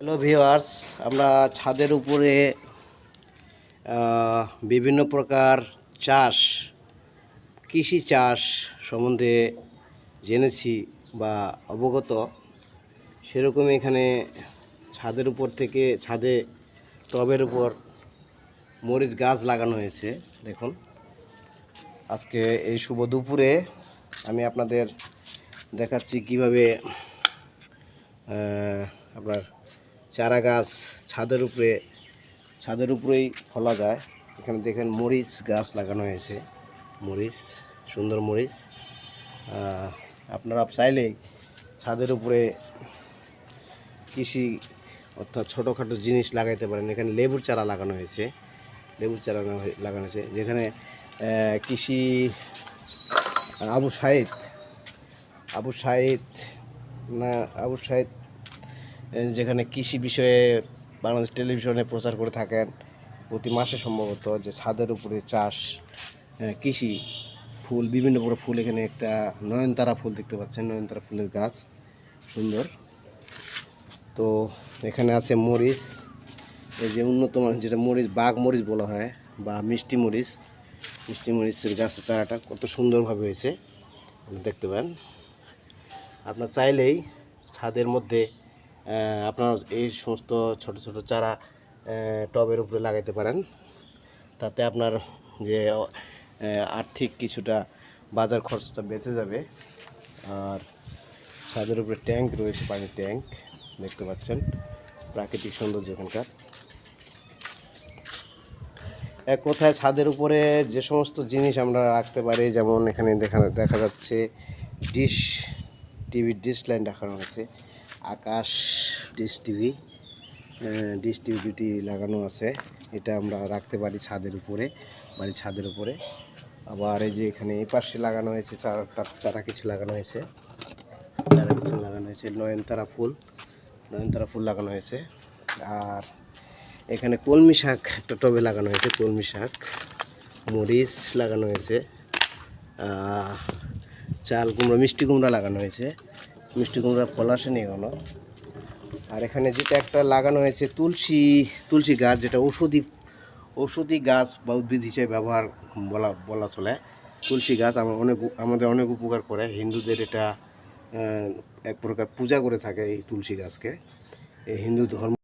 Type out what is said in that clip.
Hello viewers, আমরা ছাদের উপরে বিভিন্ন প্রকার চাষ, কৃষি চাষ সম্বন্ধে জেনেছি বা অবগত। সেরকমই এখানে ছাদের উপর থেকে ছাদে টবের উপর মরিচ গাছ লাগানো হয়েছে। দেখুন, আজকে এই শুভ দুপুরে আমি আপনাদের দেখাচ্ছি কিভাবে আপনার চারা গাছ ছাদের উপরেই ফলা যায়। এখানে দেখেন মরিচ গাছ লাগানো হয়েছে, মরিচ, সুন্দর মরিচ। আপনারা চাইলেই ছাদের উপরে কৃষি অর্থাৎ ছোটোখাটো জিনিস লাগাইতে পারেন। এখানে লেবুর চারা লাগানো হয়েছে, লাগানো হয়েছে যেখানে কৃষি আবু সাইদ যেখানে কৃষি বিষয়ে বাংলাদেশ টেলিভিশনে প্রচার করে থাকেন প্রতি মাসে সম্ভবত, যে ছাদের উপরে চাষ, কৃষি, ফুল, বিভিন্ন প্রকার ফুল। এখানে একটা নয়নতারা ফুল দেখতে পাচ্ছেন, নয়নতারা ফুলের গাছ, সুন্দর। তো এখানে আছে মরিচ, এই যে উন্নত মানের যেটা মরিচ, বাঘ মরিচ বলা হয় বা মিষ্টি মরিচের গাছের চারাটা কত সুন্দরভাবে হয়েছে দেখতে পান। আপনার চাইলেই ছাদের মধ্যে আপনার এই সমস্ত ছোট ছোট চারা টবের উপরে লাগাইতে পারেন। তাতে আপনার যে আর্থিক কিছুটা বাজার খরচটা বেঁচে যাবে। আর ছাদের উপরে ট্যাঙ্ক রয়েছে, পানির ট্যাঙ্ক দেখতে পাচ্ছেন, প্রাকৃতিক সৌন্দর্য এখানকার। এক কথায় ছাদের উপরে যে সমস্ত জিনিস আমরা রাখতে পারি, যেমন এখানে দেখা যাচ্ছে ডিশ লাইন দেখানো হয়েছে, আকাশ ডিশ টিভি দুটি লাগানো আছে। এটা আমরা রাখতে পারি ছাদের উপরে, বাড়ির ছাদের উপরে। আবার এই যে এখানে এই পাশে লাগানো হয়েছে চারা কিছু লাগানো হয়েছে, নয়নতারা ফুল লাগানো হয়েছে। আর এখানে কলমি শাক একটা টবে লাগানো হয়েছে, কলমি শাক, মরিচ লাগানো হয়েছে, চাল কুমড়া, মিষ্টি কুমড়া লাগানো হয়েছে। মিষ্টি কুমড়া ফল আসেনি এখনো। আর এখানে যেটা একটা লাগানো হয়েছে তুলসী গাছ, যেটা ঔষধি গাছ বা উদ্ভিদ হিসেবে ব্যবহার বলা চলে। তুলসী গাছ আমাদের অনেক উপকার করে। হিন্দুদের এটা এক প্রকার পূজা করে থাকে এই তুলসী গাছকে। এই হিন্দু ধর্ম